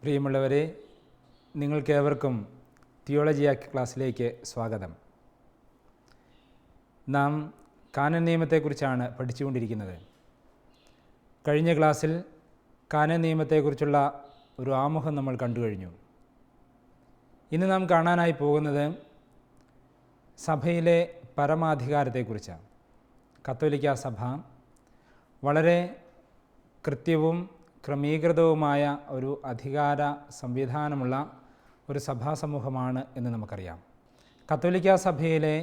പ്രിയമുള്ളവരെ, നിങ്ങൾക്കേവർക്കും തിയോളജി ക്ലാസ്സിലേക്ക് സ്വാഗതം. നാം കാനൻ നിയമത്തെക്കുറിച്ചാണ് പഠിച്ചുകൊണ്ടിരിക്കുന്നത്. കഴിഞ്ഞ ക്ലാസ്സിൽ കാനൻ നിയമത്തെക്കുറിച്ചുള്ള ഒരു ആമുഖം നമ്മൾ കണ്ടു കഴിഞ്ഞു. ഇന്ന് നാം കാണാനായി പോകുന്നത് സഭയിലെ പരമാധികാരത്തെക്കുറിച്ചാണ്. കത്തോലിക്ക സഭ വളരെ കൃത്യവും ക്രമീകൃതവുമായ ഒരു അധികാര സംവിധാനമുള്ള ഒരു സഭാസമൂഹമാണ് എന്ന് നമുക്കറിയാം. കത്തോലിക്ക സഭയിലെ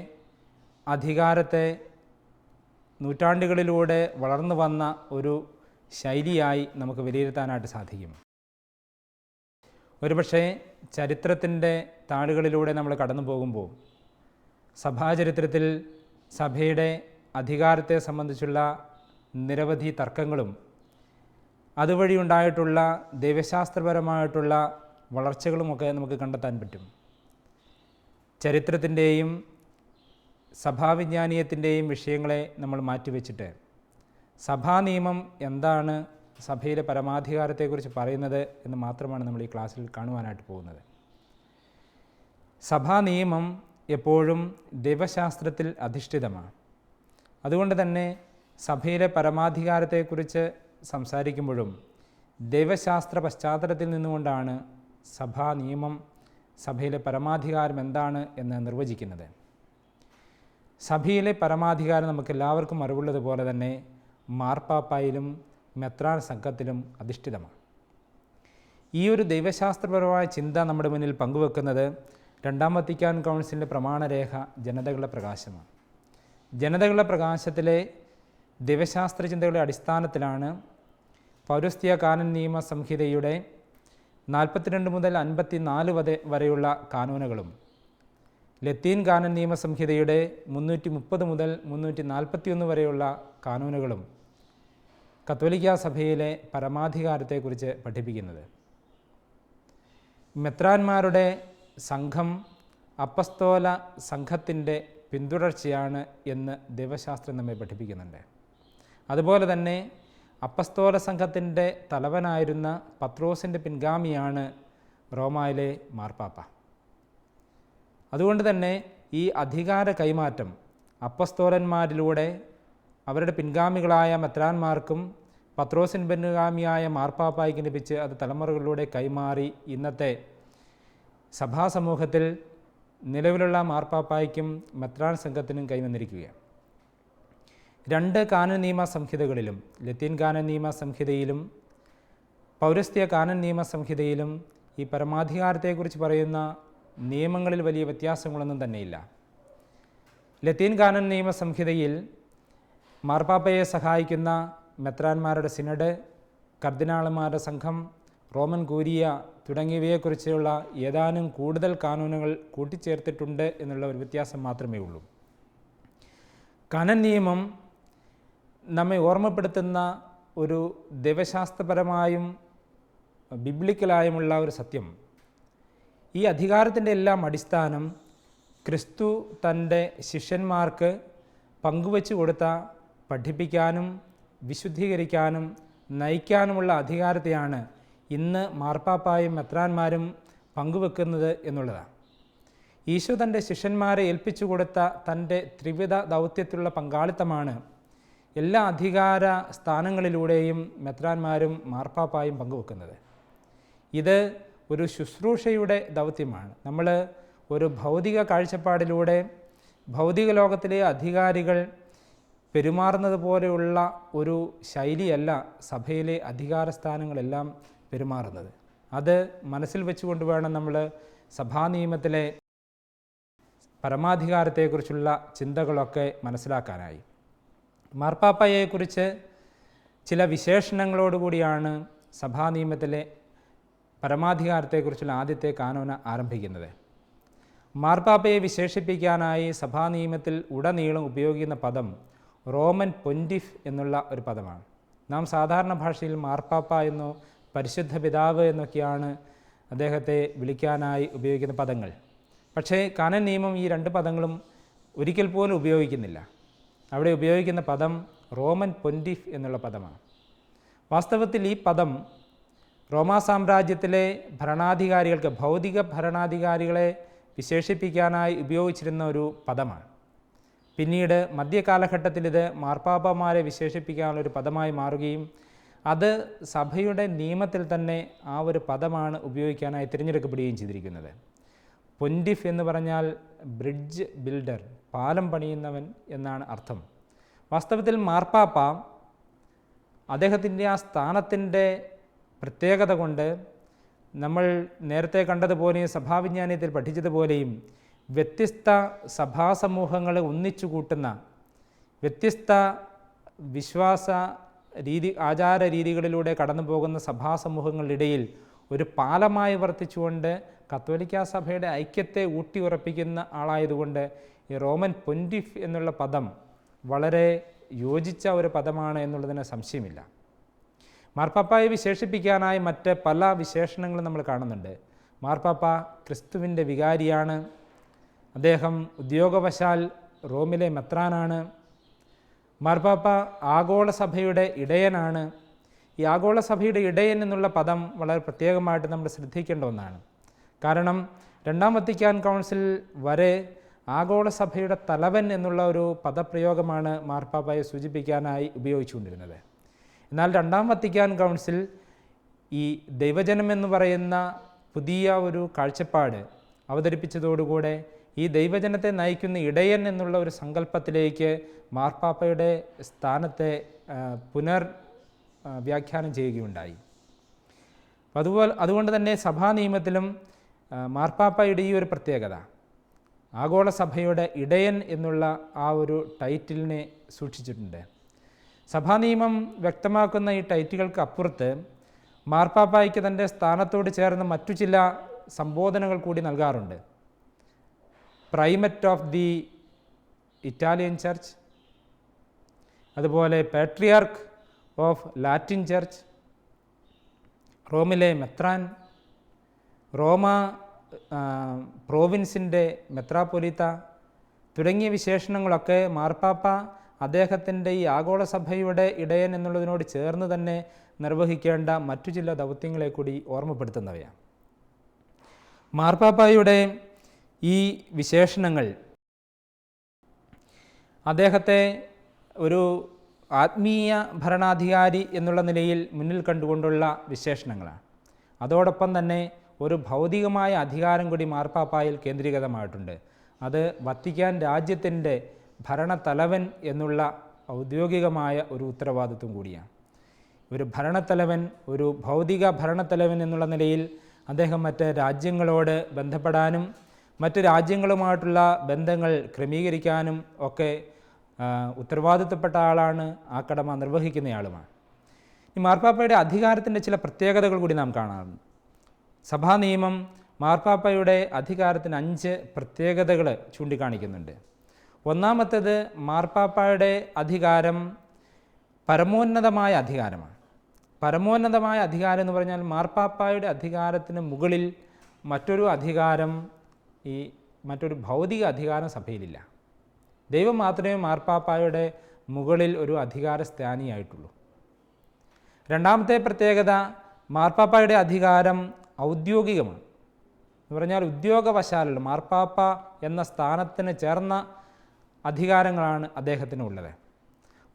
അധികാരത്തെ നൂറ്റാണ്ടുകളിലൂടെ വളർന്നു വന്ന ഒരു ശൈലിയായി നമുക്ക് വിലയിരുത്താനായിട്ട് സാധിക്കും. ഒരുപക്ഷെ ചരിത്രത്തിൻ്റെ താളുകളിലൂടെ നമ്മൾ കടന്നു പോകുമ്പോൾ സഭാചരിത്രത്തിൽ സഭയുടെ അധികാരത്തെ സംബന്ധിച്ചുള്ള നിരവധി തർക്കങ്ങളും അതുവഴി ഉണ്ടായിട്ടുള്ള ദൈവശാസ്ത്രപരമായിട്ടുള്ള വളർച്ചകളുമൊക്കെ നമുക്ക് കണ്ടെത്താൻ പറ്റും. ചരിത്രത്തിൻ്റെയും സഭാവിജ്ഞാനീയത്തിൻ്റെയും വിഷയങ്ങളെ നമ്മൾ മാറ്റിവെച്ചിട്ട് സഭാ നിയമം എന്താണ്, സഭയിലെ പരമാധികാരത്തെക്കുറിച്ച് പറയുന്നത് എന്ന് മാത്രമാണ് നമ്മൾ ഈ ക്ലാസ്സിൽ കാണുവാനായിട്ട് പോകുന്നത്. സഭാ നിയമം എപ്പോഴും ദൈവശാസ്ത്രത്തിൽ അധിഷ്ഠിതമാണ്. അതുകൊണ്ട് തന്നെ സഭയിലെ പരമാധികാരത്തെക്കുറിച്ച് സംസാരിക്കുമ്പോഴും ദൈവശാസ്ത്ര പശ്ചാത്തലത്തിൽ നിന്നുകൊണ്ടാണ് സഭാ നിയമം, സഭയിലെ പരമാധികാരം എന്താണ് എന്ന് നിർവചിക്കുന്നത്. സഭയിലെ പരമാധികാരം നമുക്ക് എല്ലാവർക്കും അറിവുള്ളതുപോലെ തന്നെ മാർപ്പാപ്പായിലും മെത്രാൻ സംഘത്തിലും അധിഷ്ഠിതമാണ്. ഈ ഒരു ദൈവശാസ്ത്രപരമായ ചിന്ത നമ്മുടെ മുന്നിൽ പങ്കുവെക്കുന്നത് രണ്ടാം വത്തിക്കാൻ കൗൺസിലിൻ്റെ പ്രമാണരേഖ ജനതകളുടെ പ്രകാശമാണ്. ജനതകളുടെ പ്രകാശത്തിലെ ദൈവശാസ്ത്ര ചിന്തകളുടെ അടിസ്ഥാനത്തിലാണ് പൗരസ്ത്യ കാനൻ നിയമ സംഹിതയുടെ 42 മുതൽ 54 വരെയുള്ള കാനൂനുകളും ലത്തീൻ കാനൻ നിയമ സംഹിതയുടെ 330 മുതൽ 341 വരെയുള്ള കാനൂനുകളും കത്തോലിക്ക സഭയിലെ പരമാധികാരത്തെക്കുറിച്ച് പഠിപ്പിക്കുന്നത്. മെത്രാന്മാരുടെ സംഘം അപ്പസ്തോല സംഘത്തിൻ്റെ പിന്തുടർച്ചയാണ് എന്ന് ദൈവശാസ്ത്രം നമ്മെ പഠിപ്പിക്കുന്നുണ്ട്. അതുപോലെ തന്നെ അപ്പസ്തോല സംഘത്തിൻ്റെ തലവനായിരുന്ന പത്രോസിൻ്റെ പിൻഗാമിയാണ് റോമായിലെ മാർപ്പാപ്പ. അതുകൊണ്ട് തന്നെ ഈ അധികാര കൈമാറ്റം അപ്പസ്തോലന്മാരിലൂടെ അവരുടെ പിൻഗാമികളായ മെത്രാന്മാർക്കും പത്രോസിൻ പിൻഗാമിയായ മാർപ്പാപ്പായ്ക്ക് ലഭിച്ച് അത് തലമുറകളിലൂടെ കൈമാറി ഇന്നത്തെ സഭാസമൂഹത്തിൽ നിലവിലുള്ള മാർപ്പാപ്പായ്ക്കും മെത്രാൻ സംഘത്തിനും കൈവന്നിരിക്കുകയാണ്. 2 കാനൻ നിയമ സംഹിതകളിലും, ലത്തീൻ കാനൻ നിയമ സംഹിതയിലും പൗരസ്ത്യ കാനൻ നിയമ സംഹിതയിലും ഈ പരമാധികാരത്തെക്കുറിച്ച് പറയുന്ന നിയമങ്ങളിൽ വലിയ വ്യത്യാസങ്ങളൊന്നും തന്നെയില്ല. ലത്തീൻ കാനൻ നിയമ സംഹിതയിൽ മാർപ്പാപ്പയെ സഹായിക്കുന്ന മെത്രാന്മാരുടെ സിനഡ്, കർദിനാളന്മാരുടെ സംഘം, റോമൻ കൂരിയ തുടങ്ങിയവയെക്കുറിച്ചുള്ള ഏതാനും കൂടുതൽ കാനൂനുകൾ കൂട്ടിച്ചേർത്തിട്ടുണ്ട് എന്നുള്ള ഒരു വ്യത്യാസം മാത്രമേ ഉള്ളൂ. കാനൻ നിയമം നമ്മെ ഓർമ്മപ്പെടുത്തുന്ന ഒരു ദൈവശാസ്ത്രപരമായും ബിബ്ലിക്കലായുമുള്ള ഒരു സത്യം, ഈ അധികാരത്തിൻ്റെ എല്ലാം അടിസ്ഥാനം ക്രിസ്തു തൻ്റെ ശിഷ്യന്മാർക്ക് പങ്കുവച്ചു കൊടുത്ത പഠിപ്പിക്കാനും വിശുദ്ധീകരിക്കാനും നയിക്കാനുമുള്ള അധികാരത്തെയാണ് ഇന്ന് മാർപ്പാപ്പായും മെത്രാന്മാരും പങ്കുവെക്കുന്നത് എന്നുള്ളതാണ്. ഈശോ തൻ്റെ ശിഷ്യന്മാരെ ഏൽപ്പിച്ചു കൊടുത്ത തൻ്റെ ത്രിവിധ ദൗത്യത്തിലുള്ള പങ്കാളിത്തമാണ് എല്ലാ അധികാര സ്ഥാനങ്ങളിലൂടെയും മെത്രാന്മാരും മാർപ്പാപ്പായും പങ്കുവെക്കുന്നത്. ഇത് ഒരു ശുശ്രൂഷയുടെ ദൗത്യമാണ്. നമ്മൾ ഒരു ഭൗതിക കാഴ്ചപ്പാടിലൂടെ ഭൗതിക ലോകത്തിലെ അധികാരികൾ പെരുമാറുന്നത് പോലെയുള്ള ഒരു ശൈലിയല്ല സഭയിലെ അധികാര സ്ഥാനങ്ങളെല്ലാം പെരുമാറുന്നത്. അത് മനസ്സിൽ വെച്ചുകൊണ്ട് വേണം നമ്മൾ സഭാനിയമത്തിലെ പരമാധികാരത്തെക്കുറിച്ചുള്ള ചിന്തകളൊക്കെ മനസ്സിലാക്കാനായി. മാർപ്പാപ്പയെക്കുറിച്ച് ചില വിശേഷണങ്ങളോടുകൂടിയാണ് സഭാനിയമത്തിലെ പരമാധികാരത്തെക്കുറിച്ചുള്ള ആദ്യത്തെ കാനോന ആരംഭിക്കുന്നത്. മാർപ്പാപ്പയെ വിശേഷിപ്പിക്കാനായി സഭാനിയമത്തിൽ ഉടനീളം ഉപയോഗിക്കുന്ന പദം റോമൻ പൊന്റിഫ് എന്നുള്ള ഒരു പദമാണ്. നാം സാധാരണ ഭാഷയിൽ മാർപ്പാപ്പ എന്നോ പരിശുദ്ധ പിതാവ് എന്നൊക്കെയാണ് അദ്ദേഹത്തെ വിളിക്കാനായി ഉപയോഗിക്കുന്ന പദങ്ങൾ. പക്ഷേ കാനൻ നിയമം ഈ 2 പദങ്ങളും ഒരിക്കൽ പോലും ഉപയോഗിക്കുന്നില്ല. അവിടെ ഉപയോഗിക്കുന്ന പദം റോമൻ പൊന്റിഫ് എന്നുള്ള പദമാണ്. വാസ്തവത്തിൽ ഈ പദം റോമാ സാമ്രാജ്യത്തിലെ ഭരണാധികാരികൾക്ക്, ഭൗതിക ഭരണാധികാരികളെ വിശേഷിപ്പിക്കാനായി ഉപയോഗിച്ചിരുന്ന ഒരു പദമാണ്. പിന്നീട് മധ്യകാലഘട്ടത്തിൽ ഇത് മാർപ്പാപ്പമാരെ വിശേഷിപ്പിക്കാനുള്ളൊരു പദമായി മാറുകയും അത് സഭയുടെ നിയമത്തിൽ തന്നെ ആ ഒരു പദമാണ് ഉപയോഗിക്കാനായി തിരഞ്ഞെടുക്കപ്പെടുകയും ചെയ്തിരിക്കുന്നത്. പൊൻറ്റിഫ് എന്ന് പറഞ്ഞാൽ ബ്രിഡ്ജ് ബിൽഡർ, പാലം പണിയുന്നവൻ എന്നാണ് അർത്ഥം. വാസ്തവത്തിൽ മാർപ്പാപ്പ അദ്ദേഹത്തിൻ്റെ ആ സ്ഥാനത്തിൻ്റെ പ്രത്യേകത കൊണ്ട് നമ്മൾ നേരത്തെ കണ്ടതുപോലെയും സഭാവിജ്ഞാനത്തിൽ പഠിച്ചതുപോലെയും വ്യത്യസ്ത സഭാസമൂഹങ്ങളെ ഒന്നിച്ചു കൂട്ടുന്ന, വ്യത്യസ്ത വിശ്വാസ ആചാര രീതികളിലൂടെ കടന്നു പോകുന്ന സഭാസമൂഹങ്ങളിടയിൽ ഒരു പാലമായി വർത്തിച്ചുകൊണ്ട് കത്തോലിക്കാ സഭയുടെ ഐക്യത്തെ ഊട്ടിയുറപ്പിക്കുന്ന ആളായതുകൊണ്ട് ഈ റോമൻ പൊൻറ്റിഫ് എന്നുള്ള പദം വളരെ യോജിച്ച ഒരു പദമാണ് എന്നുള്ളതിന് സംശയമില്ല. മാർപ്പാപ്പയെ വിശേഷിപ്പിക്കാനായി മറ്റ് പല വിശേഷണങ്ങളും നമ്മൾ കാണുന്നുണ്ട്. മാർപ്പാപ്പ ക്രിസ്തുവിൻ്റെ വികാരിയാണ്. അദ്ദേഹം ഉദ്യോഗവശാൽ റോമിലെ മെത്രാനാണ്. മാർപ്പാപ്പ ആഗോള സഭയുടെ ഇടയനാണ്. ഈ ആഗോള സഭയുടെ ഇടയൻ എന്നുള്ള പദം വളരെ പ്രത്യേകമായിട്ട് നമ്മൾ ശ്രദ്ധിക്കേണ്ട ഒന്നാണ്. കാരണം രണ്ടാം വത്തിക്കാൻ കൗൺസിൽ വരെ ആഗോള സഭയുടെ തലവൻ എന്നുള്ള ഒരു പദപ്രയോഗമാണ് മാർപ്പാപ്പയെ സൂചിപ്പിക്കാനായി ഉപയോഗിച്ചുകൊണ്ടിരുന്നത്. എന്നാൽ രണ്ടാം വത്തിക്കാൻ കൗൺസിൽ ഈ ദൈവജനം എന്ന് പറയുന്ന പുതിയ ഒരു കാഴ്ചപ്പാട് അവതരിപ്പിച്ചതോടുകൂടെ ഈ ദൈവജനത്തെ നയിക്കുന്ന ഇടയൻ എന്നുള്ള ഒരു സങ്കല്പത്തിലേക്ക് മാർപ്പാപ്പയുടെ സ്ഥാനത്തെ വ്യാഖ്യാനം ചെയ്യുകയുണ്ടായി. അതുകൊണ്ട് തന്നെ സഭാ നിയമത്തിലും മാർപ്പാപ്പയുടെ ഈ ഒരു പ്രത്യേകത, ആഗോള സഭയുടെ ഇടയൻ എന്നുള്ള ആ ഒരു ടൈറ്റിലിനെ സൂക്ഷിച്ചിട്ടുണ്ട്. സഭാ നിയമം വ്യക്തമാക്കുന്ന ഈ ടൈറ്റിലുകൾക്ക് അപ്പുറത്ത് മാർപ്പാപ്പായ്ക്ക് തൻ്റെ സ്ഥാനത്തോട് ചേർന്ന് മറ്റു ചില സംബോധനകൾ കൂടി നൽകാറുണ്ട്. പ്രൈമറ്റ് ഓഫ് ദി ഇറ്റാലിയൻ ചർച്ച്, അതുപോലെ പാട്രിയാർക്ക് ഓഫ് ലാറ്റിൻ ചർച്ച്, റോമിലെ മെത്രാൻ, റോമ പ്രോവിൻസിൻ്റെ മെത്രാപ്പൊലീത്ത തുടങ്ങിയ വിശേഷണങ്ങളൊക്കെ മാർപ്പാപ്പ അദ്ദേഹത്തിൻ്റെ ഈ ആഗോള സഭയുടെ ഇടയൻ എന്നുള്ളതിനോട് ചേർന്ന് തന്നെ നിർവഹിക്കേണ്ട മറ്റു ചില ദൗത്യങ്ങളെ കൂടി ഓർമ്മപ്പെടുത്തുന്നവയാണ്. മാർപ്പാപ്പയുടെ ഈ വിശേഷണങ്ങൾ അദ്ദേഹത്തെ ഒരു ആത്മീയ ഭരണാധികാരി എന്നുള്ള നിലയിൽ മുന്നിൽ കണ്ടുകൊണ്ടുള്ള വിശേഷണങ്ങളാണ്. അതോടൊപ്പം തന്നെ ഒരു ഭൗതികമായ അധികാരം കൂടി മാർപ്പാപ്പായിൽ കേന്ദ്രീകൃതമായിട്ടുണ്ട്. അത് വത്തിക്കാൻ രാജ്യത്തിൻ്റെ ഭരണത്തലവൻ എന്നുള്ള ഔദ്യോഗികമായ ഒരു ഉത്തരവാദിത്വം കൂടിയാണ്. ഒരു ഭരണത്തലവൻ, ഒരു ഭൗതിക ഭരണത്തലവൻ എന്നുള്ള നിലയിൽ അദ്ദേഹം മറ്റ് രാജ്യങ്ങളോട് ബന്ധപ്പെടാനും മറ്റ് രാജ്യങ്ങളുമായിട്ടുള്ള ബന്ധങ്ങൾ ക്രമീകരിക്കാനും ഒക്കെ ഉത്തരവാദിത്തപ്പെട്ട ആളാണ്, ആ കടമ നിർവഹിക്കുന്നയാളുമാണ്. ഈ മാർപ്പാപ്പയുടെ അധികാരത്തിൻ്റെ ചില പ്രത്യേകതകൾ കൂടി നാം കാണാറുണ്ട്. സഭാ നിയമം മാർപ്പാപ്പയുടെ അധികാരത്തിന് 5 പ്രത്യേകതകൾ ചൂണ്ടിക്കാണിക്കുന്നുണ്ട്. ഒന്നാമത്തേത്, മാർപ്പാപ്പയുടെ അധികാരം പരമോന്നതമായ അധികാരമാണ്. പരമോന്നതമായ അധികാരം എന്ന് പറഞ്ഞാൽ മാർപ്പാപ്പയുടെ അധികാരത്തിന് മുകളിൽ മറ്റൊരു അധികാരം, മറ്റൊരു ഭൗതിക അധികാരം സഭയിലില്ല. ദൈവം മാത്രമേ മാർപ്പാപ്പയുടെ മുകളിൽ ഒരു അധികാര സ്ഥാനിയായിട്ടുള്ളൂ. രണ്ടാമത്തെ പ്രത്യേകത, മാർപ്പാപ്പയുടെ അധികാരം ഔദ്യോഗികമാണ്. എന്ന് പറഞ്ഞാൽ ഉദ്യോഗവശാലുള്ള മാർപ്പാപ്പ എന്ന സ്ഥാനത്തിന് ചേർന്ന അധികാരങ്ങളാണ് അദ്ദേഹത്തിനുള്ളത്.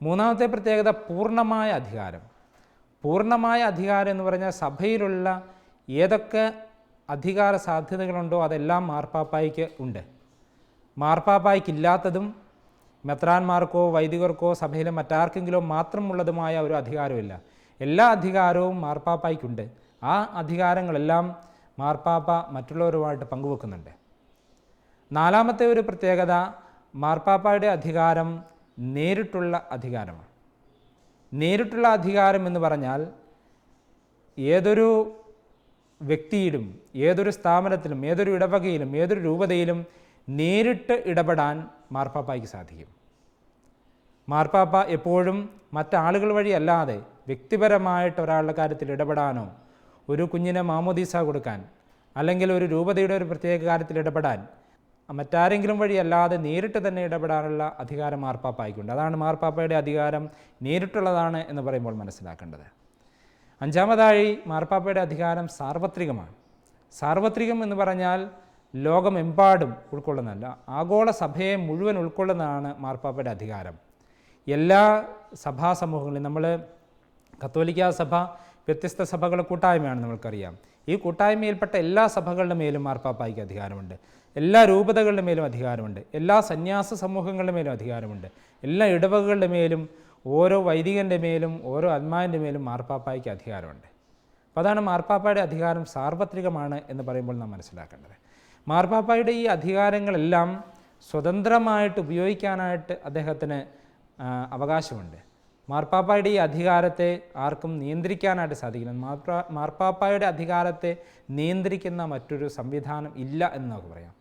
മൂന്നാമത്തെ പ്രത്യേകത, പൂർണ്ണമായ അധികാരം. പൂർണ്ണമായ അധികാരം എന്ന് പറഞ്ഞാൽ സഭയിലുള്ള ഏതൊക്കെ അധികാര സാധ്യതകളുണ്ടോ അതെല്ലാം മാർപ്പാപ്പായ്ക്ക് ഉണ്ട്. മാർപ്പാപ്പായ്ക്കില്ലാത്തതും മെത്രാന്മാർക്കോ വൈദികർക്കോ സഭയിലെ മറ്റാർക്കെങ്കിലും മാത്രമുള്ളതുമായ ഒരു അധികാരമില്ല. എല്ലാ അധികാരവും മാർപ്പാപ്പായ്ക്കുണ്ട്. ആ അധികാരങ്ങളെല്ലാം മാർപ്പാപ്പ മറ്റുള്ളവരുമായിട്ട് പങ്കുവെക്കുന്നുണ്ട്. നാലാമത്തെ ഒരു പ്രത്യേകത, മാർപ്പാപ്പയുടെ അധികാരം നേരിട്ടുള്ള അധികാരമാണ്. നേരിട്ടുള്ള അധികാരം എന്ന് പറഞ്ഞാൽ ഏതൊരു വ്യക്തിയിലും ഏതൊരു സ്ഥാപനത്തിലും ഏതൊരു ഇടവകയിലും ഏതൊരു രൂപതയിലും നേരിട്ട് ഇടപെടാൻ മാർപ്പാപ്പായ്ക്ക് സാധിക്കും. മാർപ്പാപ്പ എപ്പോഴും മറ്റാളുകൾ വഴി അല്ലാതെ വ്യക്തിപരമായിട്ട് ഒരാളുടെ കാര്യത്തിൽ ഇടപെടാനോ, ഒരു കുഞ്ഞിനെ മാമോദീസ കൊടുക്കാൻ, അല്ലെങ്കിൽ ഒരു രൂപതയുടെ ഒരു പ്രത്യേക കാര്യത്തിൽ ഇടപെടാൻ മറ്റാരെങ്കിലും വഴി അല്ലാതെ നേരിട്ട് തന്നെ ഇടപെടാനുള്ള അധികാരം മാർപ്പാപ്പായ്ക്കുണ്ട്. അതാണ് മാർപ്പാപ്പയുടെ അധികാരം നേരിട്ടുള്ളതാണ് എന്ന് പറയുമ്പോൾ മനസ്സിലാക്കേണ്ടത്. അഞ്ചാമതായി മാർപ്പാപ്പയുടെ അധികാരം സാർവത്രികമാണ്. സാർവത്രികം എന്ന് പറഞ്ഞാൽ ലോകമെമ്പാടും ഉൾക്കൊള്ളുന്നതല്ല, ആഗോള സഭയെ മുഴുവൻ ഉൾക്കൊള്ളുന്നതാണ് മാർപ്പാപ്പയുടെ അധികാരം. എല്ലാ സഭാസമൂഹങ്ങളിലും നമ്മൾ കത്തോലിക്ക സഭ വ്യത്യസ്ത സഭകളുടെ കൂട്ടായ്മയാണ്, നമ്മൾക്കറിയാം. ഈ കൂട്ടായ്മയിൽപ്പെട്ട എല്ലാ സഭകളുടെ മേലും മാർപ്പാപ്പായ്ക്ക് അധികാരമുണ്ട്. എല്ലാ രൂപതകളുടെ മേലും അധികാരമുണ്ട്. എല്ലാ സന്യാസ സമൂഹങ്ങളുടെ മേലും അധികാരമുണ്ട്. എല്ലാ ഇടവകകളുടെ മേലും, ഓരോ വൈദികൻ്റെ മേലും, ഓരോ ആത്മാവിൻ്റെ മേലും മാർപ്പാപ്പായ്ക്ക് അധികാരമുണ്ട്. അപ്പോൾ അതാണ് മാർപ്പാപ്പയുടെ അധികാരം സാർവത്രികമാണ് എന്ന് പറയുമ്പോൾ നാം മനസ്സിലാക്കേണ്ടത്. മാർപ്പാപ്പായുടെ ഈ അധികാരങ്ങളെല്ലാം സ്വതന്ത്രമായിട്ട് ഉപയോഗിക്കാനായിട്ട് അദ്ദേഹത്തിന് അവകാശമുണ്ട്. മാർപ്പാപ്പായുടെ ഈ അധികാരത്തെ ആർക്കും നിയന്ത്രിക്കാനായിട്ട് സാധിക്കില്ല. മാർപ്പാപ്പായുടെ അധികാരത്തെ നിയന്ത്രിക്കുന്ന മറ്റൊരു സംവിധാനം ഇല്ല എന്ന് നമുക്ക് പറയാം.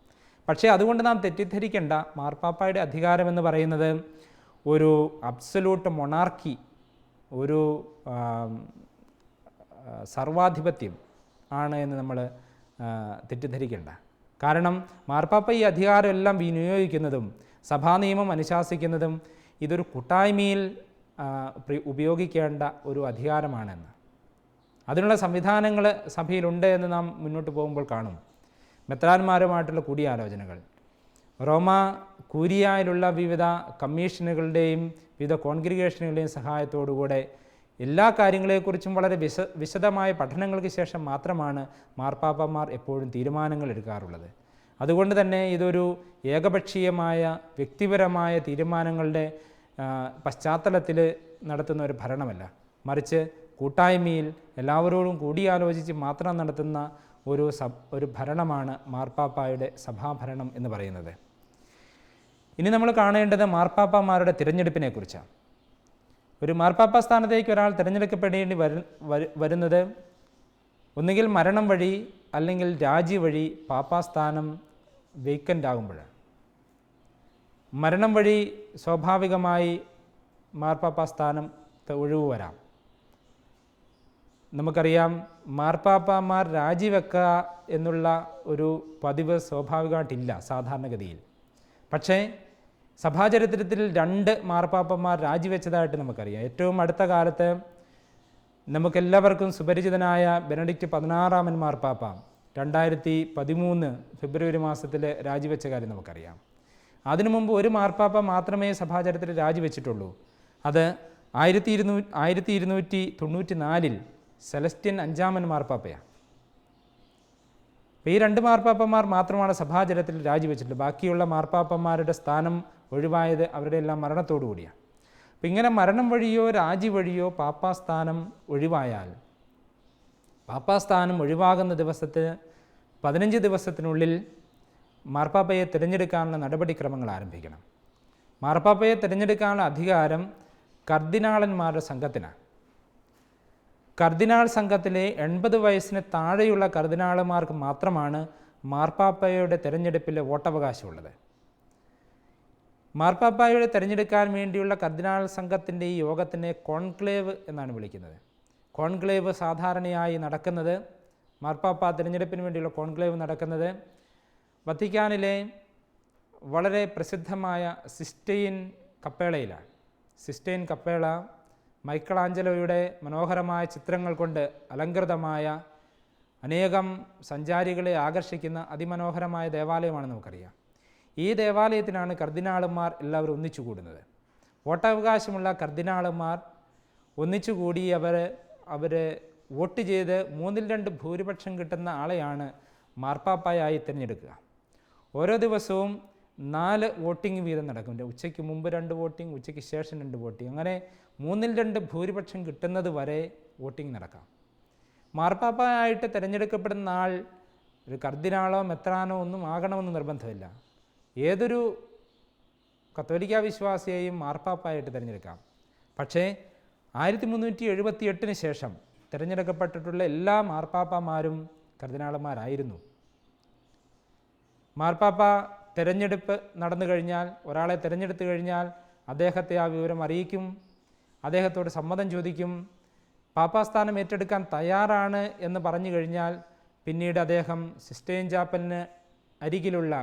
പക്ഷേ അതുകൊണ്ട് നാം തെറ്റിദ്ധരിക്കേണ്ട, മാർപ്പാപ്പായുടെ അധികാരം എന്ന് പറയുന്നത് ഒരു അബ്സല്യൂട്ട് മൊണാർക്കി, ഒരു സർവാധിപത്യം ആണ് എന്ന് നമ്മൾ തെറ്റിദ്ധരിക്കേണ്ട. കാരണം മാർപ്പാപ്പ ഈ അധികാരമെല്ലാം വിനിയോഗിക്കുന്നതും സഭാ നിയമം അനുശാസിക്കുന്നതും ഇതൊരു കൂട്ടായ്മയിൽ ഉപയോഗിക്കേണ്ട ഒരു അധികാരമാണെന്ന്, അതിനുള്ള സംവിധാനങ്ങൾ സഭയിലുണ്ട് എന്ന് നാം മുന്നോട്ട് പോകുമ്പോൾ കാണും. മെത്രാന്മാരുമായിട്ടുള്ള കൂടിയാലോചനകൾ, റോമ കൂരിയായിലുള്ള വിവിധ കമ്മീഷനുകളുടെയും വിവിധ കോൺഗ്രിഗേഷനുകളുടെയും സഹായത്തോടുകൂടെ എല്ലാ കാര്യങ്ങളെക്കുറിച്ചും വളരെ വിശദമായ പഠനങ്ങൾക്ക് ശേഷം മാത്രമാണ് മാർപ്പാപ്പമാർ എപ്പോഴും തീരുമാനങ്ങൾ എടുക്കാറുള്ളത്. അതുകൊണ്ട് തന്നെ ഇതൊരു ഏകപക്ഷീയമായ വ്യക്തിപരമായ തീരുമാനങ്ങളുടെ പശ്ചാത്തലത്തിൽ നടത്തുന്ന ഒരു ഭരണമല്ല, മറിച്ച് കൂട്ടായ്മയിൽ എല്ലാവരോടും കൂടിയാലോചിച്ച് മാത്രം നടത്തുന്ന ഒരു ഭരണമാണ് മാർപ്പാപ്പായുടെ സഭാഭരണം എന്ന് പറയുന്നത്. ഇനി നമ്മൾ കാണേണ്ടത് മാർപ്പാപ്പമാരുടെ തിരഞ്ഞെടുപ്പിനെക്കുറിച്ചാണ്. ഒരു മാർപ്പാപ്പ സ്ഥാനത്തേക്ക് ഒരാൾ തിരഞ്ഞെടുക്കപ്പെടേണ്ടി വരുന്നത് ഒന്നുകിൽ മരണം വഴി അല്ലെങ്കിൽ രാജി വഴി പാപ്പാസ്ഥാനം വേക്കൻ്റ് ആകുമ്പോഴാണ്. മരണം വഴി സ്വാഭാവികമായി മാർപ്പാപ്പ സ്ഥാനത്ത് ഒഴിവ് വരാം. നമുക്കറിയാം, മാർപ്പാപ്പമാർ രാജിവെക്കുക എന്നുള്ള ഒരു പതിവ് സ്വാഭാവികമായിട്ടില്ല സാധാരണഗതിയിൽ. പക്ഷേ സഭാചരിത്രത്തിൽ 2 മാർപ്പാപ്പമാർ രാജിവെച്ചതായിട്ട് നമുക്കറിയാം. ഏറ്റവും അടുത്ത കാലത്ത് നമുക്കെല്ലാവർക്കും സുപരിചിതനായ ബെനഡിക്റ്റ് 16 മാർപ്പാപ്പ 2013 ഫെബ്രുവരി മാസത്തിൽ രാജിവെച്ച കാര്യം നമുക്കറിയാം. അതിനു മുമ്പ് ഒരു മാർപ്പാപ്പ മാത്രമേ സഭാചരിത്രത്തിൽ രാജിവെച്ചിട്ടുള്ളൂ. അത് 1294 സെലസ്റ്റിയൻ 5 മാർപ്പാപ്പയാണ്. ഈ 2 മാർപ്പാപ്പമാർ മാത്രമാണ് സഭാചരിത്രത്തിൽ രാജിവെച്ചിട്ടുള്ളത്. ബാക്കിയുള്ള മാർപ്പാപ്പമാരുടെ സ്ഥാനം ഒഴിവായത് അവരുടെ എല്ലാം മരണത്തോടു കൂടിയാണ്. അപ്പം ഇങ്ങനെ മരണം വഴിയോ രാജി വഴിയോ പാപ്പാസ്ഥാനം ഒഴിവായാൽ, പാപ്പാസ്ഥാനം ഒഴിവാകുന്ന ദിവസത്തിന് 15 ദിവസത്തിനുള്ളിൽ മാർപ്പാപ്പയെ തിരഞ്ഞെടുക്കാനുള്ള നടപടിക്രമങ്ങൾ ആരംഭിക്കണം. മാർപ്പാപ്പയെ തിരഞ്ഞെടുക്കാനുള്ള അധികാരം കർദിനാളന്മാരുടെ സംഘത്തിനാണ്. കർദിനാൾ സംഘത്തിലെ 80 വയസ്സിന് താഴെയുള്ള കർദിനാളന്മാർക്ക് മാത്രമാണ് മാർപ്പാപ്പയുടെ തിരഞ്ഞെടുപ്പിൽ വോട്ടവകാശമുള്ളത്. മാർപ്പാപ്പയുടെ തിരഞ്ഞെടുക്കാൻ വേണ്ടിയുള്ള കർദിനാൾ സംഘത്തിൻ്റെ ഈ യോഗത്തിനെ കോൺക്ലേവ് എന്നാണ് വിളിക്കുന്നത്. കോൺക്ലേവ് സാധാരണയായി നടക്കുന്നത്, മാർപ്പാപ്പ തിരഞ്ഞെടുപ്പിന് വേണ്ടിയുള്ള കോൺക്ലേവ് നടക്കുന്നത് വത്തിക്കാനിലെ വളരെ പ്രസിദ്ധമായ സിസ്റ്റൈൻ കപ്പേളയിലാണ്. സിസ്റ്റൈൻ കപ്പേള മൈക്കലാഞ്ചലോയുടെ മനോഹരമായ ചിത്രങ്ങൾ കൊണ്ട് അലങ്കൃതമായ അനേകം സഞ്ചാരികളെ ആകർഷിക്കുന്ന അതിമനോഹരമായ ദേവാലയമാണ് നമുക്കറിയാം. ഈ ദേവാലയത്തിനാണ് കർദിനാളന്മാർ എല്ലാവരും ഒന്നിച്ചു കൂടുന്നത്. വോട്ടവകാശമുള്ള കർദിനാളന്മാർ ഒന്നിച്ചുകൂടി അവർ വോട്ട് ചെയ്ത് 3/2 ഭൂരിപക്ഷം കിട്ടുന്ന ആളെയാണ് മാർപ്പാപ്പയായി തിരഞ്ഞെടുക്കുക. ഓരോ ദിവസവും 4 വോട്ടിംഗ് വീതം നടക്കും. ഉച്ചയ്ക്ക് മുമ്പ് 2 വോട്ടിംഗ്, ഉച്ചയ്ക്ക് ശേഷം 2 വോട്ടിംഗ്, അങ്ങനെ 3/2 ഭൂരിപക്ഷം കിട്ടുന്നത് വരെ വോട്ടിംഗ് നടക്കാം. മാർപ്പാപ്പയായിട്ട് തിരഞ്ഞെടുക്കപ്പെടുന്ന ആൾ ഒരു കർദിനാളോ മെത്രാനോ ഒന്നും ആകണമെന്ന് നിർബന്ധമില്ല. ഏതൊരു കത്തോലിക്ക വിശ്വാസിയെയും മാർപ്പാപ്പയായിട്ട് തിരഞ്ഞെടുക്കാം. പക്ഷേ 1378 ശേഷം തിരഞ്ഞെടുക്കപ്പെട്ടിട്ടുള്ള എല്ലാ മാർപ്പാപ്പമാരും കർദിനാളന്മാരായിരുന്നു. മാർപ്പാപ്പ തിരഞ്ഞെടുപ്പ് നടന്നു കഴിഞ്ഞാൽ, ഒരാളെ തിരഞ്ഞെടുത്തു കഴിഞ്ഞാൽ അദ്ദേഹത്തെ ആ വിവരം അറിയിക്കും, അദ്ദേഹത്തോട് സമ്മതം ചോദിക്കും. പാപ്പാസ്ഥാനം ഏറ്റെടുക്കാൻ തയ്യാറാണ് എന്ന് പറഞ്ഞു കഴിഞ്ഞാൽ പിന്നീട് അദ്ദേഹം സിസ്റ്റൈൻ ചാപ്പലിന് അരികിലുള്ള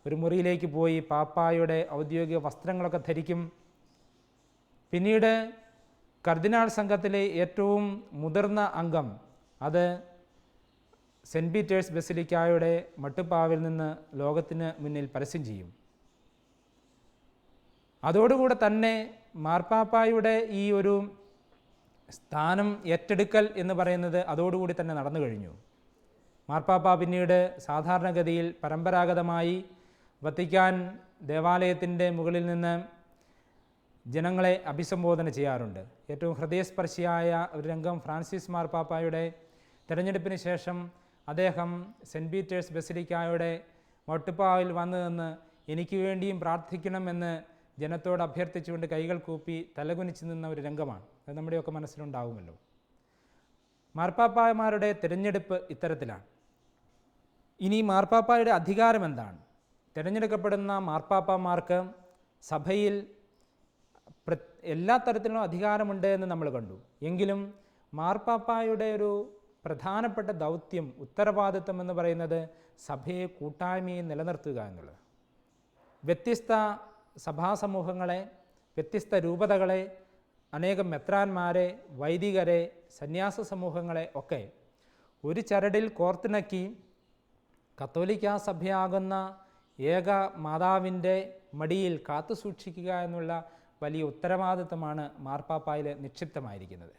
ഒരു മുറിയിലേക്ക് പോയി പാപ്പായുടെ ഔദ്യോഗിക വസ്ത്രങ്ങളൊക്കെ ധരിക്കും. പിന്നീട് കർദിനാൾ സംഘത്തിലെ ഏറ്റവും മുതിർന്ന അംഗം അത് സെൻറ്റ് പീറ്റേഴ്സ് ബസിലിക്കായുടെ മട്ടുപ്പാവിൽ നിന്ന് ലോകത്തിന് മുന്നിൽ പരസ്യം ചെയ്യും. അതോടുകൂടെ തന്നെ മാർപ്പാപ്പായുടെ ഈ ഒരു സ്ഥാനം ഏറ്റെടുക്കൽ എന്ന് പറയുന്നത് അതോടുകൂടി തന്നെ നടന്നു കഴിഞ്ഞു. മാർപ്പാപ്പ പിന്നീട് സാധാരണഗതിയിൽ പരമ്പരാഗതമായി വത്തിക്കാൻ ദേവാലയത്തിൻ്റെ മുകളിൽ നിന്ന് ജനങ്ങളെ അഭിസംബോധന ചെയ്യാറുണ്ട്. ഏറ്റവും ഹൃദയസ്പർശിയായ ഒരു രംഗം ഫ്രാൻസിസ് മാർപ്പാപ്പായുടെ തിരഞ്ഞെടുപ്പിന് ശേഷം അദ്ദേഹം സെൻറ്റ് പീറ്റേഴ്സ് ബസിലിക്കായുടെ മട്ടുപ്പാവിൽ വന്നു നിന്ന് എനിക്ക് വേണ്ടിയും പ്രാർത്ഥിക്കണമെന്ന് ജനത്തോട് അഭ്യർത്ഥിച്ചുകൊണ്ട് കൈകൾ കൂപ്പി തലകുനിച്ച് നിന്ന ഒരു രംഗമാണ്. അത് നമ്മുടെയൊക്കെ മനസ്സിലുണ്ടാവുമല്ലോ. മാർപ്പാപ്പാമാരുടെ തിരഞ്ഞെടുപ്പ് ഇത്തരത്തിലാണ്. ഇനി മാർപ്പാപ്പായുടെ അധികാരം എന്താണ്? തിരഞ്ഞെടുക്കപ്പെടുന്ന മാർപ്പാപ്പാമാർക്ക് സഭയിൽ എല്ലാ തരത്തിലും അധികാരമുണ്ട് എന്ന് നമ്മൾ കണ്ടു. എങ്കിലും മാർപ്പാപ്പായുടെ ഒരു പ്രധാനപ്പെട്ട ദൗത്യം, ഉത്തരവാദിത്വം എന്ന് പറയുന്നത് സഭയെ കൂട്ടായ്മയെ നിലനിർത്തുക എന്നുള്ളത്. വ്യത്യസ്ത സഭാസമൂഹങ്ങളെ, വ്യത്യസ്ത രൂപതകളെ, അനേകം മെത്രാന്മാരെ, വൈദികരെ, സന്യാസ സമൂഹങ്ങളെ ഒക്കെ ഒരു ചരടിൽ കോർത്തിണക്കി കത്തോലിക്കാ സഭയാകുന്ന ഏക മാതാവിൻ്റെ മടിയിൽ കാത്തുസൂക്ഷിക്കുക എന്നുള്ള വലിയ ഉത്തരവാദിത്വമാണ് മാർപ്പാപ്പായിൽ നിക്ഷിപ്തമായിരിക്കുന്നത്.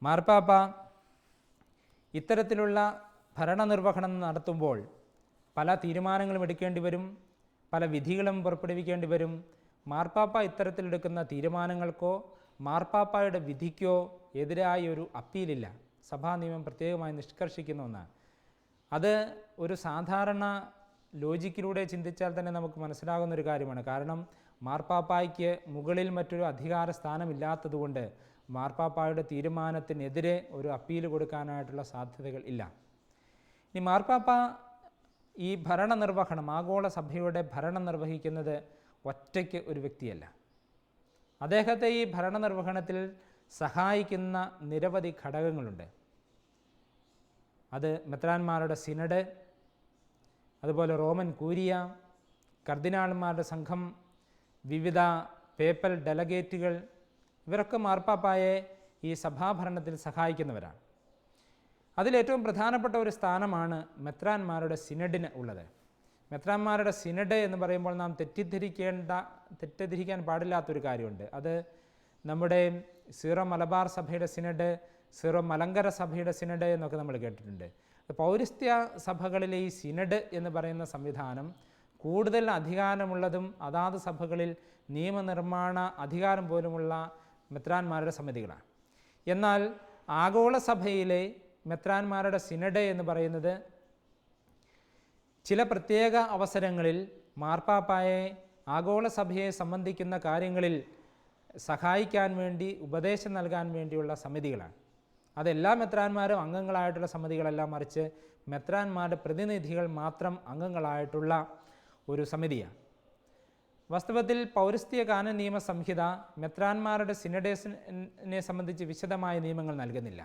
മാർപ്പാപ്പ ഇത്തരത്തിലുള്ള ഭരണനിർവഹണം നടത്തുമ്പോൾ പല തീരുമാനങ്ങളും എടുക്കേണ്ടി വരും, പല വിധികളും പുറപ്പെടുവിക്കേണ്ടി വരും. മാർപ്പാപ്പ ഇത്തരത്തിലെടുക്കുന്ന തീരുമാനങ്ങൾക്കോ മാർപ്പാപ്പായുടെ വിധിക്കോ എതിരായി ഒരു അപ്പീലില്ല. സഭാ നിയമം പ്രത്യേകമായി നിഷ്കർഷിക്കുന്ന ഒന്നാണ്. അത് ഒരു സാധാരണ ലോജിക്കിലൂടെ ചിന്തിച്ചാൽ തന്നെ നമുക്ക് മനസ്സിലാകുന്നൊരു കാര്യമാണ്. കാരണം മാർപ്പാപ്പായ്ക്ക് മുകളിൽ മറ്റൊരു അധികാര സ്ഥാനമില്ലാത്തതുകൊണ്ട് മാർപ്പാപ്പായുടെ തീരുമാനത്തിനെതിരെ ഒരു അപ്പീൽ കൊടുക്കാനായിട്ടുള്ള സാധ്യതകൾ ഇല്ല. ഇനി മാർപ്പാപ്പ ഈ ഭരണനിർവഹണം, ആഗോള സഭയുടെ ഭരണം നിർവഹിക്കുന്നത് ഒറ്റയ്ക്ക് ഒരു വ്യക്തിയല്ല. അദ്ദേഹത്തെ ഈ ഭരണനിർവഹണത്തിൽ സഹായിക്കുന്ന നിരവധി ഘടകങ്ങളുണ്ട്. അത് മെത്രാന്മാരുടെ സിനഡ്, അതുപോലെ റോമൻ കൂരിയ, കർദിനാൾമാരുടെ സംഘം, വിവിധ പേപ്പൽ ഡെലഗേറ്റുകൾ, ഇവരൊക്കെ മാർപ്പാപ്പായെ ഈ സഭാഭരണത്തിൽ സഹായിക്കുന്നവരാണ്. അതിലേറ്റവും പ്രധാനപ്പെട്ട ഒരു സ്ഥാനമാണ് മെത്രാന്മാരുടെ സിനഡിന് ഉള്ളത്. മെത്രാന്മാരുടെ സിനഡ് എന്ന് പറയുമ്പോൾ നാം തെറ്റിദ്ധരിക്കാൻ പാടില്ലാത്തൊരു കാര്യമുണ്ട്. അത് നമ്മുടെ സീറോ മലബാർ സഭയുടെ സിനഡ്, സീറോ മലങ്കര സഭയുടെ സിനഡ് എന്നൊക്കെ നമ്മൾ കേട്ടിട്ടുണ്ട്. പൗരസ്ത്യ സഭകളിലെ ഈ സിനഡ് എന്ന് പറയുന്ന സംവിധാനം കൂടുതൽ അധികാരമുള്ളതും അതാത് സഭകളിൽ നിയമനിർമ്മാണ അധികാരം പോലുമുള്ള മെത്രാന്മാരുടെ സമിതികളാണ്. എന്നാൽ ആഗോള സഭയിലെ മെത്രാന്മാരുടെ സിനഡ് എന്ന് പറയുന്നത് ചില പ്രത്യേക അവസരങ്ങളിൽ മാർപ്പാപ്പായെ ആഗോള സഭയെ സംബന്ധിക്കുന്ന കാര്യങ്ങളിൽ സഹായിക്കാൻ വേണ്ടി, ഉപദേശം നൽകാൻ വേണ്ടിയുള്ള സമിതികളാണ്. അതെല്ലാ മെത്രാന്മാരും അംഗങ്ങളായിട്ടുള്ള സമിതികളല്ല, മറിച്ച് മെത്രാന്മാരുടെ പ്രതിനിധികൾ മാത്രം അംഗങ്ങളായിട്ടുള്ള ഒരു സമിതിയാണ്. വാസ്തവത്തിൽ പൗരസ്ത്യ കാനൻ നിയമ സംഹിത മെത്രാന്മാരുടെ സിനഡേസിനെ സംബന്ധിച്ച് വിശദമായ നിയമങ്ങൾ നൽകുന്നില്ല.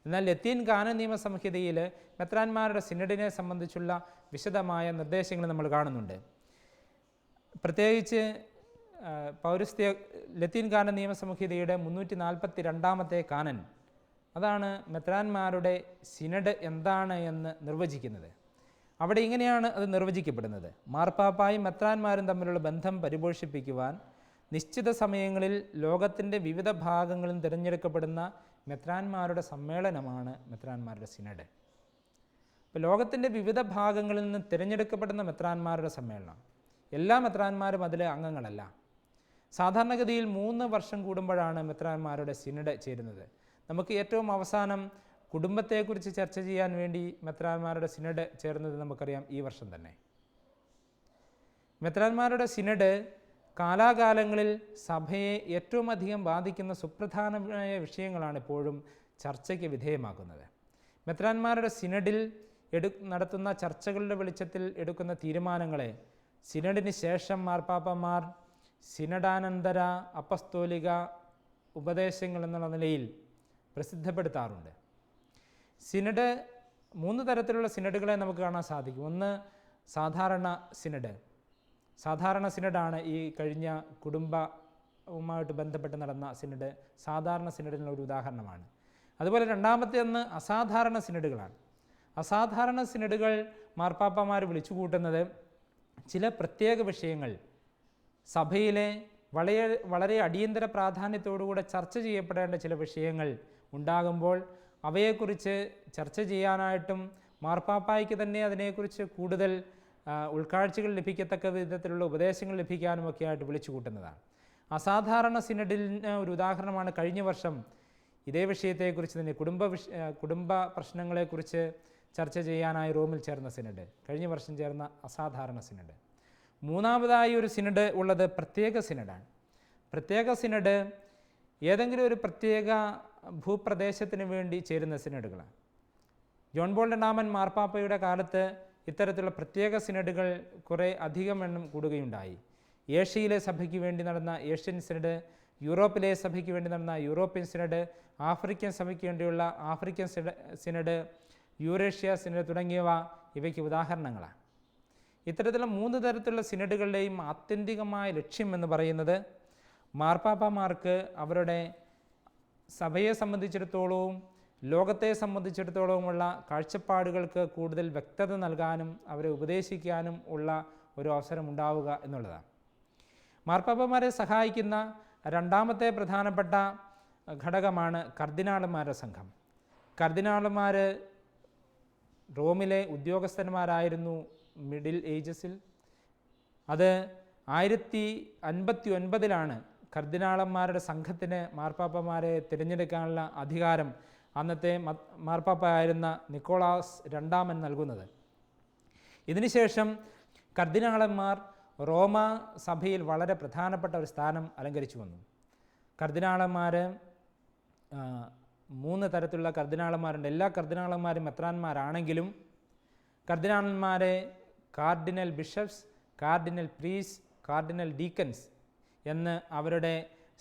എന്നാൽ ലത്തീൻ കാനൻ നിയമ സംഹിതയിൽ മെത്രാന്മാരുടെ സിനഡിനെ സംബന്ധിച്ചുള്ള വിശദമായ നിർദ്ദേശങ്ങൾ നമ്മൾ കാണുന്നുണ്ട്. പ്രത്യേകിച്ച് ലത്തീൻ കാനൻ നിയമ സംഹിതയുടെ 342 കാനൻ, അതാണ് മെത്രാന്മാരുടെ സിനഡ് എന്താണ് എന്ന് നിർവചിക്കുന്നത്. അവിടെ ഇങ്ങനെയാണ് അത് നിർവചിക്കപ്പെടുന്നത്: മാർപ്പാപ്പായും മെത്രാന്മാരും തമ്മിലുള്ള ബന്ധം പരിപോഷിപ്പിക്കുവാൻ നിശ്ചിത സമയങ്ങളിൽ ലോകത്തിൻ്റെ വിവിധ ഭാഗങ്ങളിൽ തിരഞ്ഞെടുക്കപ്പെടുന്ന മെത്രാന്മാരുടെ സമ്മേളനമാണ് മെത്രാന്മാരുടെ സിനഡ്. ഇപ്പോൾ ലോകത്തിൻ്റെ വിവിധ ഭാഗങ്ങളിൽ നിന്ന് തിരഞ്ഞെടുക്കപ്പെടുന്ന മെത്രാന്മാരുടെ സമ്മേളനം, എല്ലാ മെത്രാന്മാരും അതിലെ അംഗങ്ങളല്ല. സാധാരണഗതിയിൽ 3 വർഷം കൂടുമ്പോഴാണ് മെത്രാന്മാരുടെ സിനഡ് ചേരുന്നത്. നമുക്ക് ഏറ്റവും അവസാനം കുടുംബത്തെക്കുറിച്ച് ചർച്ച ചെയ്യാൻ വേണ്ടി മെത്രാന്മാരുടെ സിനഡ് ചേർന്നത് നമുക്കറിയാം, ഈ വർഷം തന്നെ. മെത്രാന്മാരുടെ സിനഡ് കാലാകാലങ്ങളിൽ സഭയെ ഏറ്റവും അധികം ബാധിക്കുന്ന സുപ്രധാനമായ വിഷയങ്ങളാണ് എപ്പോഴും ചർച്ചയ്ക്ക് വിധേയമാക്കുന്നത്. മെത്രാന്മാരുടെ സിനഡിൽ നടത്തുന്ന ചർച്ചകളുടെ വെളിച്ചത്തിൽ എടുക്കുന്ന തീരുമാനങ്ങളെ സിനഡിന് ശേഷം മാർപ്പാപ്പമാർ സിനഡാനന്തര അപ്പസ്തോലിക ഉപദേശങ്ങൾ എന്നുള്ള നിലയിൽ പ്രസിദ്ധപ്പെടുത്താറുണ്ട്. സിനഡ് 3 തരത്തിലുള്ള സിനഡുകളെ നമുക്ക് കാണാൻ സാധിക്കും. ഒന്ന് സാധാരണ സിനഡ്. സാധാരണ സിനഡാണ് ഈ കഴിഞ്ഞ കുടുംബ വുമായിട്ട് ബന്ധപ്പെട്ട് നടന്ന സിനഡ് സാധാരണ സിനഡിനുള്ള ഒരു ഉദാഹരണമാണ്. അതുപോലെ രണ്ടാമത്തേന്ന് അസാധാരണ സിനഡുകളാണ്. അസാധാരണ സിനഡുകൾ മാർപ്പാപ്പമാർ വിളിച്ചു കൂട്ടുന്നത് ചില പ്രത്യേക വിഷയങ്ങൾ സഭയിലെ വളരെ അടിയന്തര പ്രാധാന്യത്തോടുകൂടെ ചർച്ച ചെയ്യപ്പെടേണ്ട ചില വിഷയങ്ങൾ ഉണ്ടാകുമ്പോൾ അവയെക്കുറിച്ച് ചർച്ച ചെയ്യാനായിട്ടും മാർപ്പാപ്പായ്ക്ക് തന്നെ അതിനെക്കുറിച്ച് കൂടുതൽ ഉൾക്കാഴ്ചകൾ ലഭിക്കത്തക്ക വിധത്തിലുള്ള ഉപദേശങ്ങൾ ലഭിക്കാനുമൊക്കെ ആയിട്ട് വിളിച്ചു കൂട്ടുന്നതാണ്. അസാധാരണ സിനഡിന് ഒരു ഉദാഹരണമാണ് കഴിഞ്ഞ വർഷം ഇതേ വിഷയത്തെക്കുറിച്ച് തന്നെ കുടുംബ പ്രശ്നങ്ങളെക്കുറിച്ച് ചർച്ച ചെയ്യാനായി റോമിൽ ചേർന്ന സിനഡ്, കഴിഞ്ഞ വർഷം ചേർന്ന അസാധാരണ സിനഡ്. മൂന്നാമതായി ഒരു സിനഡ് ഉള്ളത് പ്രത്യേക സിനഡാണ്. പ്രത്യേക സിനഡ് ഏതെങ്കിലും ഒരു പ്രത്യേക ഭൂപ്രദേശത്തിന് വേണ്ടി ചേരുന്ന സിനഡുകളാണ്. ജോൺ പോൾ രണ്ടാമൻ മാർപ്പാപ്പയുടെ കാലത്ത് ഇത്തരത്തിലുള്ള പ്രത്യേക സിനഡുകൾ കുറേ അധികം എണ്ണം കൂടുകയുണ്ടായി. ഏഷ്യയിലെ സഭയ്ക്ക് വേണ്ടി നടന്ന ഏഷ്യൻ സിനഡ്, യൂറോപ്പിലെ സഭയ്ക്ക് വേണ്ടി നടന്ന യൂറോപ്യൻ സിനഡ്, ആഫ്രിക്കൻ സഭയ്ക്ക് വേണ്ടിയുള്ള ആഫ്രിക്കൻ സിനഡ്, യൂറേഷ്യ സിനഡ് തുടങ്ങിയവ ഇവയ്ക്ക് ഉദാഹരണങ്ങളാണ്. ഇത്തരത്തിലുള്ള 3 തരത്തിലുള്ള സിനഡുകളുടെയും ആത്യന്തികമായ ലക്ഷ്യം എന്ന് പറയുന്നത് മാർപ്പാപ്പമാർക്ക് അവരുടെ സഭയെ സംബന്ധിച്ചിടത്തോളവും ലോകത്തെ സംബന്ധിച്ചിടത്തോളവുമുള്ള കാഴ്ചപ്പാടുകൾക്ക് കൂടുതൽ വ്യക്തത നൽകാനും അവരെ ഉപദേശിക്കാനും ഉള്ള ഒരു അവസരം ഉണ്ടാവുക എന്നുള്ളതാണ്. മാർപ്പാപ്പമാരെ സഹായിക്കുന്ന രണ്ടാമത്തെ പ്രധാനപ്പെട്ട ഘടകമാണ് കർദിനാളന്മാരുടെ സംഘം. കർദിനാളന്മാർ റോമിലെ ഉദ്യോഗസ്ഥന്മാരായിരുന്നു മിഡിൽ ഏജസിൽ. അത് 1059 കർദിനാളന്മാരുടെ സംഘത്തിന് മാർപ്പാപ്പമാരെ തിരഞ്ഞെടുക്കാനുള്ള അധികാരം അന്നത്തെ മാർപ്പാപ്പയായിരുന്ന നിക്കോളാസ് രണ്ടാമൻ നൽകുന്നത്. ഇതിനുശേഷം കർദിനാളന്മാർ റോമ സഭയിൽ വളരെ പ്രധാനപ്പെട്ട ഒരു സ്ഥാനം അലങ്കരിച്ചു വന്നു. കർദിനാളന്മാർ 3 തരത്തിലുള്ള കർദിനാളന്മാരുണ്ട്. എല്ലാ കർദിനാളന്മാരും മെത്രാന്മാരാണെങ്കിലും കർദിനാളന്മാരെ cardinal bishops, cardinal priests, cardinal deacons എന്ന് അവരുടെ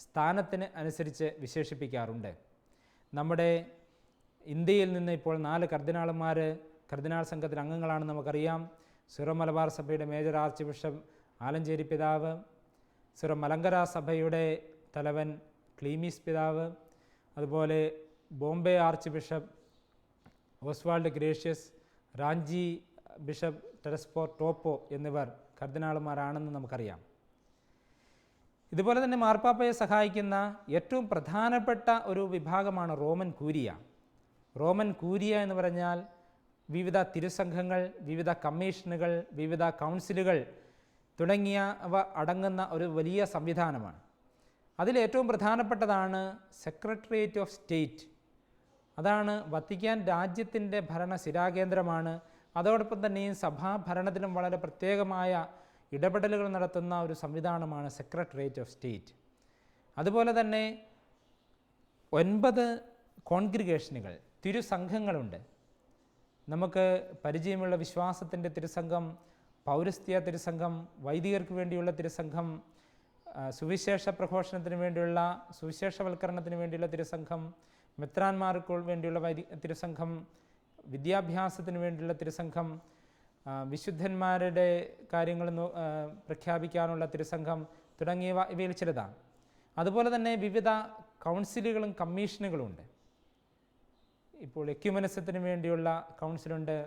സ്ഥാനത്തിന് അനുസരിച്ച് വിശേഷിപ്പിക്കാറുണ്ട്. നമ്മുടെ ഇന്ത്യയിൽ നിന്ന് ഇപ്പോൾ 4 കർദിനാളന്മാർ കർദിനാൾ സംഘത്തിൽ അംഗങ്ങളാണെന്ന് നമുക്കറിയാം. സിറോ മലബാർ സഭയുടെ മേജർ ആർച്ച് ബിഷപ്പ് ആലഞ്ചേരി പിതാവ്, സിറോ മലങ്കര സഭയുടെ തലവൻ ക്ലീമീസ് പിതാവ്, അതുപോലെ Bombay archbishop Oswald Gracias, Ranchi bishop Telesphore Toppo എന്നിവർ കർദിനാളന്മാരാണെന്ന് നമുക്കറിയാം. ഇതുപോലെ തന്നെ മാർപ്പാപ്പയെ സഹായിക്കുന്ന ഏറ്റവും പ്രധാനപ്പെട്ട ഒരു വിഭാഗമാണ് റോമൻ കൂരിയ. റോമൻ കൂരിയ എന്ന് പറഞ്ഞാൽ വിവിധ തിരുസംഘങ്ങൾ, വിവിധ കമ്മീഷനുകൾ, വിവിധ കൗൺസിലുകൾ തുടങ്ങിയവ അടങ്ങുന്ന ഒരു വലിയ സംവിധാനമാണ്. അതിലേറ്റവും പ്രധാനപ്പെട്ടതാണ് സെക്രട്ടേറിയറ്റ് ഓഫ് സ്റ്റേറ്റ്. അതാണ് വത്തിക്കാൻ രാജ്യത്തിൻ്റെ ഭരണ സ്ഥിരാകേന്ദ്രമാണ്. അതോടൊപ്പം തന്നെയും സഭാഭരണത്തിലും വളരെ പ്രത്യേകമായ ഇടപെടലുകൾ നടത്തുന്ന ഒരു സംവിധാനമാണ് സെക്രട്ടേറിയറ്റ് ഓഫ് സ്റ്റേറ്റ്. അതുപോലെ തന്നെ 9 കോൺഗ്രിഗേഷനുകൾ, തിരുസംഘങ്ങളുണ്ട്. നമുക്ക് പരിചയമുള്ള വിശ്വാസത്തിൻ്റെ തിരുസംഘം, പൗരസ്ത്യ തിരുസംഘം, വൈദികർക്ക് വേണ്ടിയുള്ള തിരുസംഘം, സുവിശേഷ പ്രഘോഷണത്തിന് വേണ്ടിയുള്ള സുവിശേഷവൽക്കരണത്തിന് വേണ്ടിയുള്ള തിരുസംഘം, മെത്രാന്മാർക്ക് വേണ്ടിയുള്ള തിരുസംഘം, വിദ്യാഭ്യാസത്തിന് വേണ്ടിയുള്ള തിരുസംഘം, വിശുദ്ധന്മാരുടെ കാര്യങ്ങൾ പ്രഖ്യാപിക്കാനുള്ള തിരുസംഘം തുടങ്ങിയവ ഇവയിൽ ചിലതാണ്. അതുപോലെ തന്നെ വിവിധ കൗൺസിലുകളും കമ്മീഷനുകളുണ്ട്. ഇപ്പോൾ എക്യുമെനിസത്തിന് വേണ്ടിയുള്ള കൗൺസിലുണ്ട്,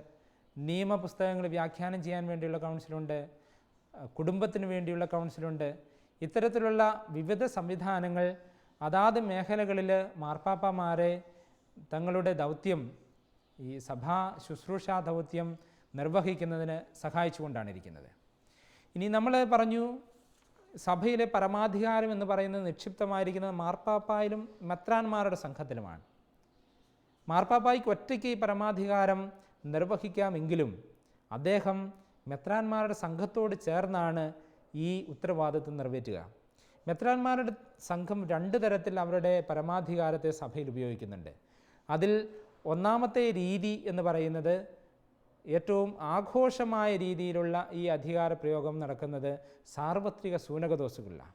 നിയമപുസ്തകങ്ങൾ വ്യാഖ്യാനം ചെയ്യാൻ വേണ്ടിയുള്ള കൗൺസിലുണ്ട്, കുടുംബത്തിന് വേണ്ടിയുള്ള കൗൺസിലുണ്ട്. ഇത്തരത്തിലുള്ള വിവിധ സംവിധാനങ്ങൾ അതാത് മേഖലകളിൽ മാർപ്പാപ്പമാരെ തങ്ങളുടെ ദൗത്യം, ഈ സഭാ ശുശ്രൂഷാ ദൗത്യം നിർവഹിക്കുന്നതിന് സഹായിച്ചുകൊണ്ടാണ് ഇരിക്കുന്നത്. ഇനി നമ്മൾ പറഞ്ഞു സഭയിലെ പരമാധികാരം എന്ന് പറയുന്നത് നിക്ഷിപ്തമായിരിക്കുന്നത് മാർപ്പാപ്പായിലും മെത്രാന്മാരുടെ സംഘത്തിലുമാണ്. മാർപ്പാപ്പായ്ക്ക് ഒറ്റയ്ക്ക് ഈ പരമാധികാരം നിർവഹിക്കാമെങ്കിലും അദ്ദേഹം മെത്രാന്മാരുടെ സംഘത്തോട് ചേർന്നാണ് ഈ ഉത്തരവാദിത്വം നിറവേറ്റുക. മെത്രാന്മാരുടെ സംഘം 2 തരത്തിൽ അവരുടെ പരമാധികാരത്തെ സഭയിൽ ഉപയോഗിക്കുന്നുണ്ട്. അതിൽ ഒന്നാമത്തെ രീതി എന്ന് പറയുന്നത് ഏറ്റവും ആഘോഷമായ രീതിയിലുള്ള ഈ അധികാര പ്രയോഗം നടക്കുന്നത് സാർവത്രിക സൂനകദോസുകളിലാണ്.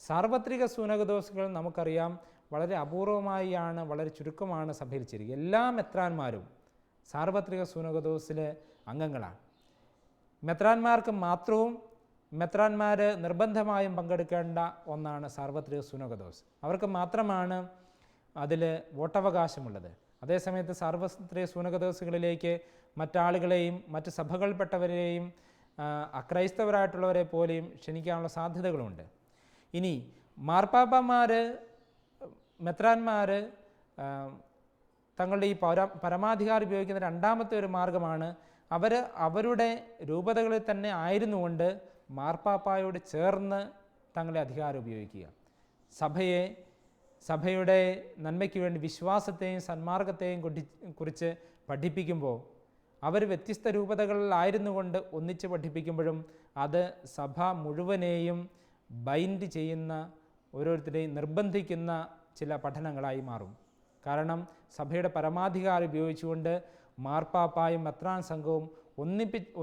സാർവത്രിക സൂനകദോസുകൾ നമുക്കറിയാം വളരെ അപൂർവമായാണ്, വളരെ ചുരുക്കമാണ് സഭയിൽ ചേരുക. എല്ലാ മെത്രാന്മാരും സാർവത്രിക സൂനകദോസിലെ അംഗങ്ങളാണ്. മെത്രാന്മാർക്ക് മാത്രവും മെത്രാന്മാർ നിർബന്ധമായും പങ്കെടുക്കേണ്ട ഒന്നാണ് സാർവത്രിക സുനകദോസ്. അവർക്ക് മാത്രമാണ് അതിൽ വോട്ടവകാശമുള്ളത്. അതേസമയത്ത് സാർവത്രിക സുനകദോസുകളിലേക്ക് മറ്റാളുകളെയും മറ്റ് സഭകൾപ്പെട്ടവരെയും അക്രൈസ്തവരായിട്ടുള്ളവരെ പോലെയും ക്ഷണിക്കാനുള്ള സാധ്യതകളുണ്ട്. ഇനി മാർപ്പാപ്പമാർ, മെത്രാന്മാർ തങ്ങളുടെ ഈ പരമാധികാരം ഉപയോഗിക്കുന്ന രണ്ടാമത്തെ ഒരു മാർഗമാണ് അവർ അവരുടെ രൂപതകളിൽ തന്നെ ആയിരുന്നുകൊണ്ട് മാർപ്പാപ്പായോട് ചേർന്ന് തങ്ങളുടെ അധികാരം ഉപയോഗിക്കുക. സഭയുടെ നന്മയ്ക്ക് വേണ്ടി വിശ്വാസത്തെയും സന്മാർഗത്തെയും കുറിച്ച് പഠിപ്പിക്കുമ്പോൾ അവർ വ്യത്യസ്ത രൂപതകളിലായിരുന്നു കൊണ്ട് ഒന്നിച്ച് പഠിപ്പിക്കുമ്പോഴും അത് സഭ മുഴുവനെയും ബൈൻഡ് ചെയ്യുന്ന, ഓരോരുത്തരെയും നിർബന്ധിക്കുന്ന ചില പഠനങ്ങളായി മാറും. കാരണം സഭയുടെ പരമാധികാരം ഉപയോഗിച്ചുകൊണ്ട് മാർപ്പാപ്പായും മെത്രാൻ സംഘവും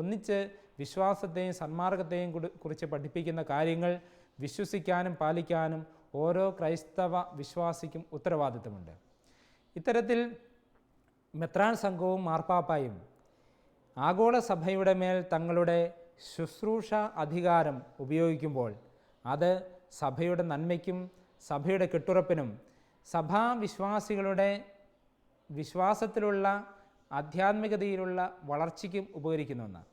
ഒന്നിച്ച് വിശ്വാസത്തെയും സന്മാർഗത്തെയും കുറിച്ച് പഠിപ്പിക്കുന്ന കാര്യങ്ങൾ വിശ്വസിക്കാനും പാലിക്കാനും ഓരോ ക്രൈസ്തവ വിശ്വാസിക്കും ഉത്തരവാദിത്തമുണ്ട്. ഇത്തരത്തിൽ മെത്രാൻ സംഘവും മാർപ്പാപ്പായും ആഗോള സഭയുടെ മേൽ തങ്ങളുടെ ശുശ്രൂഷ അധികാരം ഉപയോഗിക്കുമ്പോൾ അത് സഭയുടെ നന്മയ്ക്കും സഭയുടെ കെട്ടുറപ്പിനും സഭാവിശ്വാസികളുടെ വിശ്വാസത്തിലുള്ള ആധ്യാത്മികതയിലുള്ള വളർച്ചയ്ക്കും ഉപകരിക്കുന്ന ഒന്നാണ്.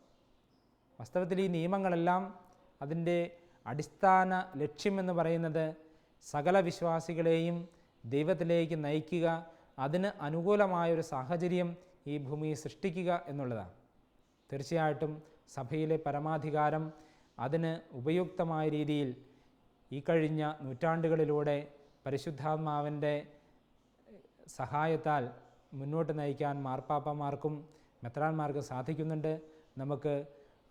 വാസ്തവത്തിൽ ഈ നിയമങ്ങളെല്ലാം അതിൻ്റെ അടിസ്ഥാന ലക്ഷ്യമെന്ന് പറയുന്നത് സകല വിശ്വാസികളെയും ദൈവത്തിലേക്ക് നയിക്കുക, അതിന് അനുകൂലമായൊരു സാഹചര്യം ഈ ഭൂമിയിൽ സൃഷ്ടിക്കുക എന്നുള്ളതാണ്. തീർച്ചയായിട്ടും സഭയിലെ പരമാധികാരം അതിന് ഉപയുക്തമായ രീതിയിൽ ഈ കഴിഞ്ഞ നൂറ്റാണ്ടുകളിലൂടെ പരിശുദ്ധാത്മാവിൻ്റെ സഹായത്താൽ മുന്നോട്ട് നയിക്കാൻ മാർപ്പാപ്പമാർക്കും മെത്രാന്മാർക്കും സാധിക്കുന്നുണ്ട്. നമുക്ക്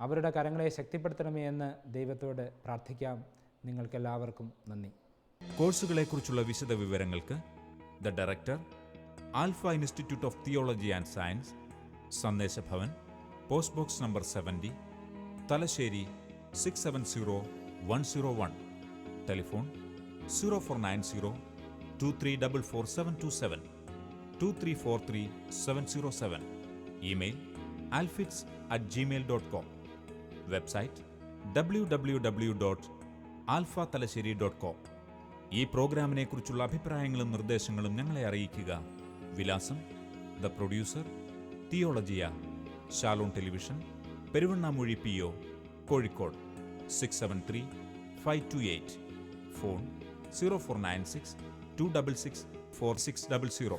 അവരുടെ കരങ്ങളെ ശക്തിപ്പെടുത്തണമേ എന്ന് ദൈവത്തോട് പ്രാർത്ഥിക്കാം. നിങ്ങൾക്കെല്ലാവർക്കും നന്ദി. കോഴ്സുകളെക്കുറിച്ചുള്ള വിശദ വിവരങ്ങൾക്ക് the director, alpha institute of theology and science, Sandeshabhavan, post box number 70, Thalassery 670101. Telephone 0490 2344 2343 email alfits@gmail.com. Website www.alphathalassery.com. ഈ പ്രോഗ്രാമിനെ കുറിച്ചുള്ള അഭിപ്രായങ്ങളും നിർദ്ദേശങ്ങളും ഞങ്ങളെ അറിയിക്കുക. വിലാസം: the producer, Theologia, Shalom television, Peruvannamuzhi PO, Kozhikode 673-528. Phone 0496 266 4600.